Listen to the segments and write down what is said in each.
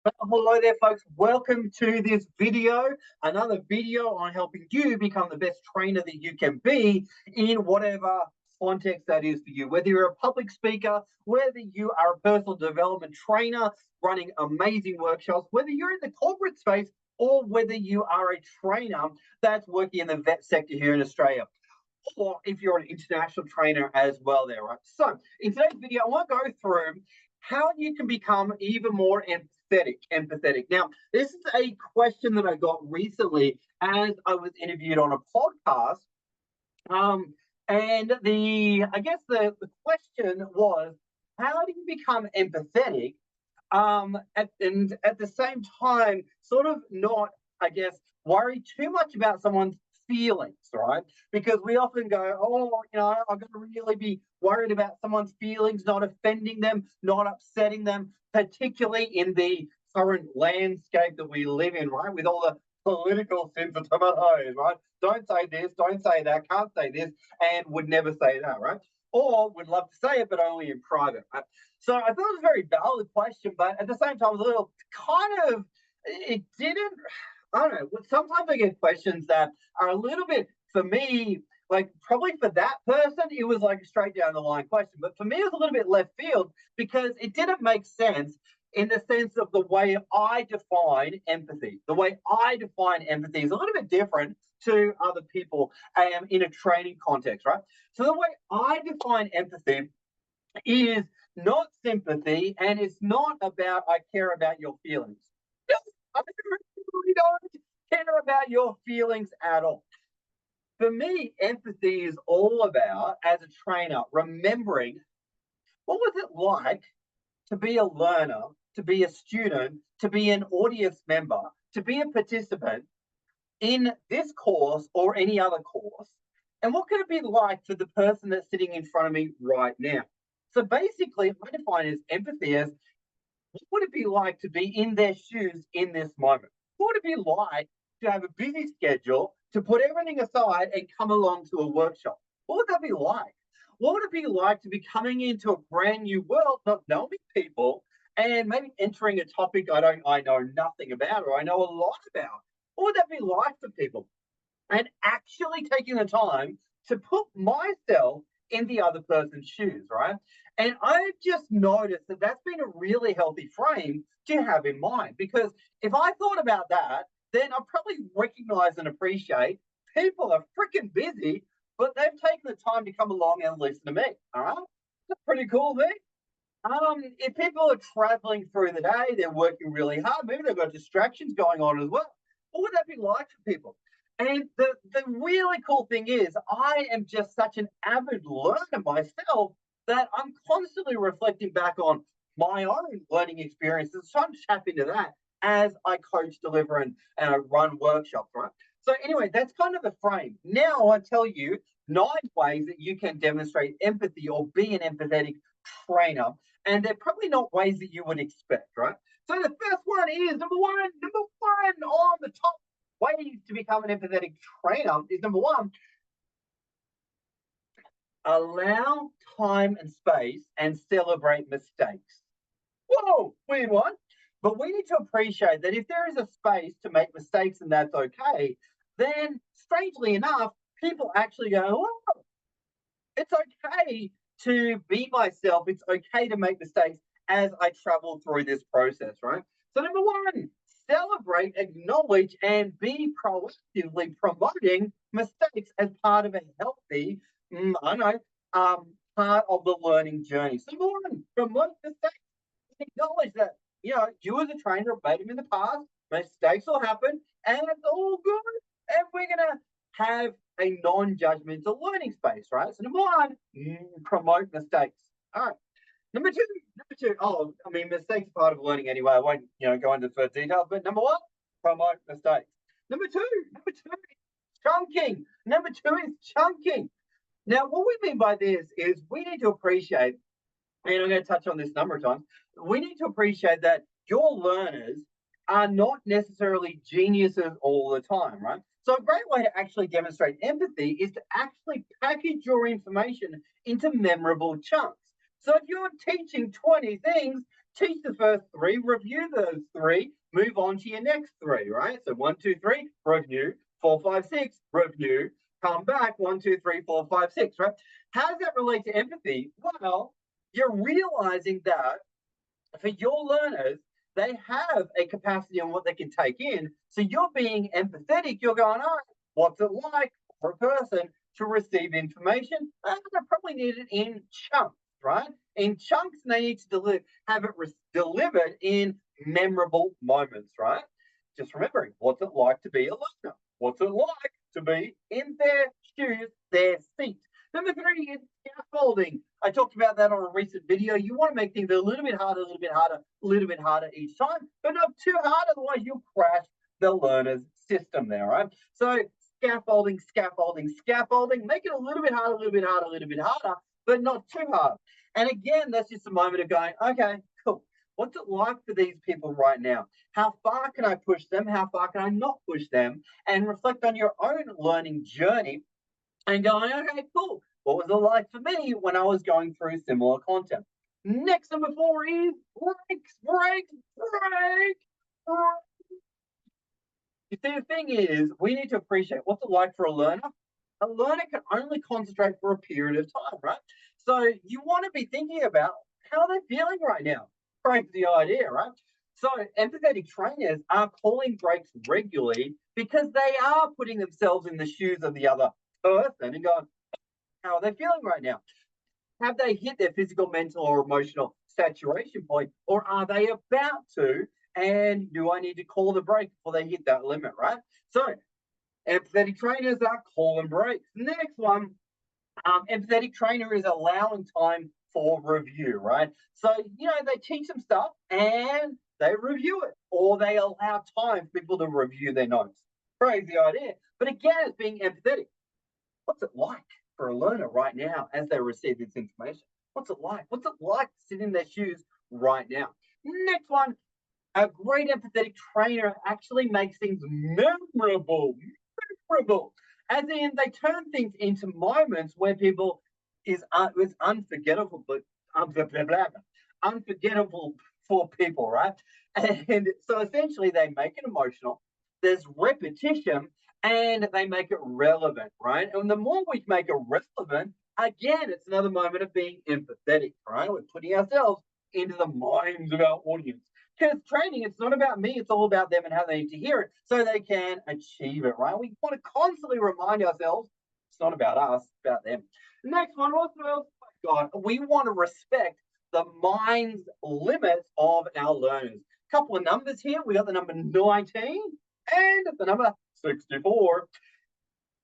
Hello there, folks. Welcome to this video. Another video on helping you become the best trainer that you can be in whatever context that is for you. Whether you're a public speaker, whether you are a personal development trainer running amazing workshops, whether you're in the corporate space, or whether you are a trainer that's working in the vet sector here in Australia, or if you're an international trainer as well there, right? So in today's video, I want to go through how you can become even more empathetic. Now, this is a question that I got recently as I was interviewed on a podcast. And the question was, how do you become empathetic? And at the same time, sort of not, I guess, worry too much about someone's feelings, right? Because we often go, oh, I've got to really be worried about someone's feelings, not offending them, not upsetting them, particularly in the current landscape that we live in, right? With all the political sensitivities, right? Don't say this, don't say that, can't say this, and would never say that, right? Or would love to say it, but only in private, right? So I thought it was a very valid question, but at the same time, it was a little kind of, it didn't, I don't know. Sometimes I get questions that are a little bit, for me, like probably for that person, it was like a straight down the line question. But for me, it was a little bit left field because it didn't make sense in the sense of the way I define empathy. The way I define empathy is a little bit different to other people in a training context, right? So the way I define empathy is not sympathy, and it's not about I care about your feelings. No, I really don't care about your feelings at all. For me, empathy is all about, as a trainer, remembering what was it like to be a learner, to be a student, to be an audience member, to be a participant in this course or any other course, and what could it be like for the person that's sitting in front of me right now? So basically, I define as empathy as what would it be like to be in their shoes in this moment? What would it be like to have a busy schedule, to put everything aside and come along to a workshop? What would that be like? What would it be like to be coming into a brand new world, not knowing people, and maybe entering a topic I know nothing about or I know a lot about? What would that be like for people? And actually taking the time to put myself in the other person's shoes, right? And I've just noticed that that's been a really healthy frame to have in mind because if I thought about that, then I probably recognize and appreciate people are freaking busy, but they've taken the time to come along and listen to me. All right. That's a pretty cool thing. If people are traveling through the day, they're working really hard, maybe they've got distractions going on as well. What would that be like for people? And the really cool thing is, I am just such an avid learner myself that I'm constantly reflecting back on my own learning experiences, trying to tap into that as I coach, deliver, and run workshops, right? So, anyway, that's kind of the frame. Now, I tell you 9 ways that you can demonstrate empathy or be an empathetic trainer. And they're probably not ways that you would expect, right? So, the first one is number one on the top ways to become an empathetic trainer is number one, allow time and space and celebrate mistakes. Whoa, weird one. But we need to appreciate that if there is a space to make mistakes and that's okay, then strangely enough, people actually go, oh, it's okay to be myself. It's okay to make mistakes as I travel through this process, right? So, number one, celebrate, acknowledge, and be proactively promoting mistakes as part of a healthy, I know, part of the learning journey. So, number one, promote mistakes. Acknowledge that, you as a trainer have made them in the past, mistakes will happen, and it's all good. And we're going to have a non-judgmental learning space, right? So number one, promote mistakes. All right. Number two. Oh, I mean, mistakes are part of learning anyway. I won't, go into further details. But number one, promote mistakes. Number two, chunking. Number two is chunking. Now, what we mean by this is we need to appreciate, and I'm going to touch on this a number of times. We need to appreciate that your learners are not necessarily geniuses all the time, right? So a great way to actually demonstrate empathy is to actually package your information into memorable chunks. So if you're teaching 20 things, teach the first three, review those three, move on to your next three, right? So 1, 2, 3, review, 4, 5, 6, review, come back, 1, 2, 3, 4, 5, 6, right? How does that relate to empathy? Well, you're realizing that for your learners, they have a capacity on what they can take in. So you're being empathetic. You're going, all right, what's it like for a person to receive information? They probably need it in chunks, right? In chunks, and they need to have it delivered in memorable moments, right? Just remembering, what's it like to be a learner? What's it like to be in their shoes, their seat? Number 3 is scaffolding. I talked about that on a recent video. You want to make things a little bit harder, a little bit harder, a little bit harder each time, but not too hard, otherwise you'll crash the learner's system there, right? So scaffolding, scaffolding, scaffolding, make it a little bit harder, a little bit harder, a little bit harder, but not too hard. And again, that's just a moment of going, okay, cool. What's it like for these people right now? How far can I push them? How far can I not push them? And reflect on your own learning journey and going, okay, cool. What was it like for me when I was going through similar content? Next, number 4 is breaks, breaks, break. You see, the thing is, we need to appreciate what's it like for a learner. A learner can only concentrate for a period of time, right? So you want to be thinking about how they're feeling right now. Crazy idea, right? So empathetic trainers are calling breaks regularly because they are putting themselves in the shoes of the other person and going, how are they feeling right now? Have they hit their physical, mental, or emotional saturation point, or are they about to? And do I need to call the break before they hit that limit, right? So empathetic trainers are calling breaks. Next one, empathetic trainer is allowing time for review, right? So, they teach them stuff and they review it, or they allow time for people to review their notes. Crazy idea. But again, it's being empathetic. What's it like for a learner right now as they receive this information? What's it like? What's it like to sit in their shoes right now? Next one, a great empathetic trainer actually makes things memorable. Memorable. As in, they turn things into moments where people is unforgettable, but unforgettable for people, right? And so essentially, they make it emotional. There's repetition, and they make it relevant, right? And the more we make it relevant, again, it's another moment of being empathetic, right? We're putting ourselves into the minds of our audience. Because training, it's not about me, it's all about them and how they need to hear it so they can achieve it, right? We want to constantly remind ourselves it's not about us, it's about them. Next one, what else? God, we want to respect the mind's limits of our learners. A couple of numbers here. We got the number 19 and the number 64.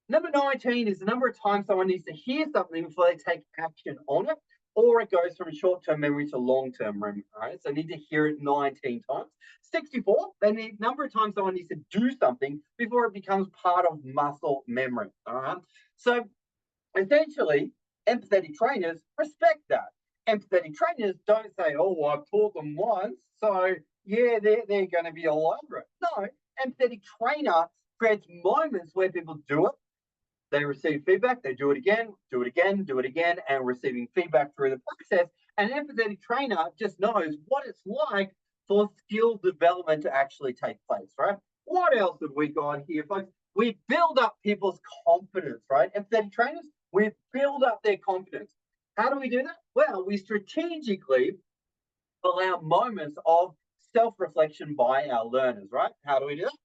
Number 19 is the number of times someone needs to hear something before they take action on it, or it goes from short-term memory to long-term memory, right? So they need to hear it 19 times. 64, then the number of times someone needs to do something before it becomes part of muscle memory, all right? So essentially, empathetic trainers respect that. Empathetic trainers don't say, oh, I've taught them once, so yeah, they're going to be all over it. No, empathetic trainer creates moments where people do it, they receive feedback, they do it again, do it again, do it again, and receiving feedback through the process. An empathetic trainer just knows what it's like for skill development to actually take place, right? What else have we got here, folks? We build up people's confidence, right? Empathetic trainers, we build up their confidence. How do we do that? Well, we strategically allow moments of self-reflection by our learners, right? How do we do that?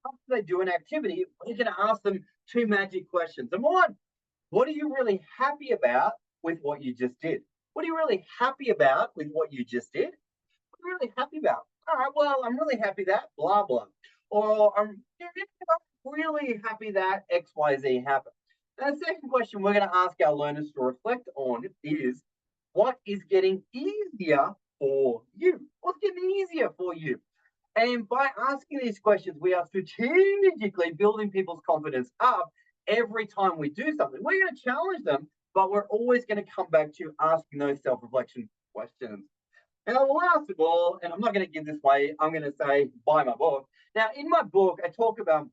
After they do an activity, we're going to ask them 2 magic questions. Number 1, what are you really happy about with what you just did? What are you really happy about with what you just did? What are you really happy about? All right, well, I'm really happy that blah, blah. Or I'm really happy that XYZ happened. And the second question we're going to ask our learners to reflect on is, what is getting easier for you? What's getting easier for you? And by asking these questions, we are strategically building people's confidence up every time we do something. We're going to challenge them, but we're always going to come back to asking those self-reflection questions. And last of all, and I'm not going to give this away, I'm going to say, buy my book. Now, in my book, I talk about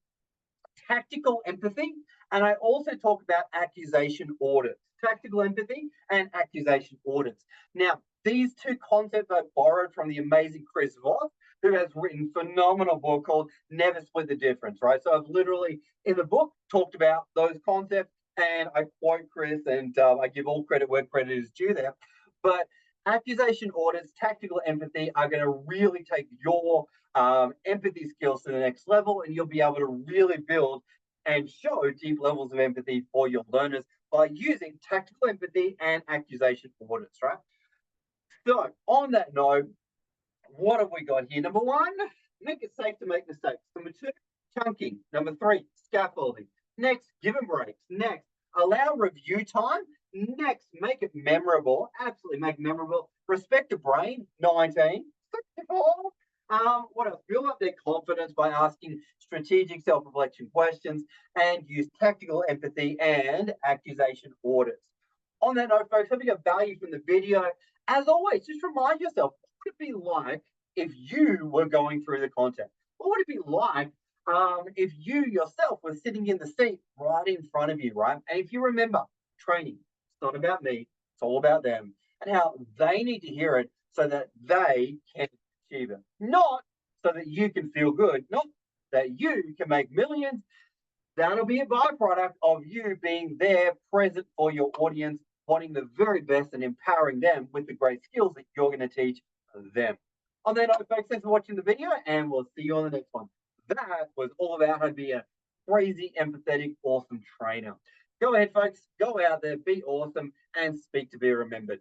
tactical empathy, and I also talk about accusation audits. Tactical empathy and accusation audits. Now, These two concepts I borrowed from the amazing Chris Voss, who has written a phenomenal book called Never Split the Difference, right? So I've literally, in the book, talked about those concepts, and I quote Chris, and I give all credit where credit is due there. But accusation audits, tactical empathy are going to really take your empathy skills to the next level, and you'll be able to really build and show deep levels of empathy for your learners by using tactical empathy and accusation audits, right? So, on that note, what have we got here? Number one, make it safe to make mistakes. Number two, chunking. Number three, scaffolding. Next, give them breaks. Next, allow review time. Next, make it memorable. Absolutely make it memorable. Respect the brain. 19. 64. What else? Build up their confidence by asking strategic self-reflection questions and use tactical empathy and accusation audits. On that note, folks, hope you got value from the video. As always, just remind yourself, what would it be like if you were going through the content? What would it be like if you yourself were sitting in the seat right in front of you, right? And if you remember, training, it's not about me, it's all about them and how they need to hear it so that they can achieve it. Not so that you can feel good, not that you can make millions. That'll be a byproduct of you being there, present for your audience, wanting the very best and empowering them with the great skills that you're going to teach them. On that note, folks, thanks for watching the video, and we'll see you on the next one. That was all about how to be a crazy, empathetic, awesome trainer. Go ahead, folks. Go out there, be awesome, and speak to be remembered.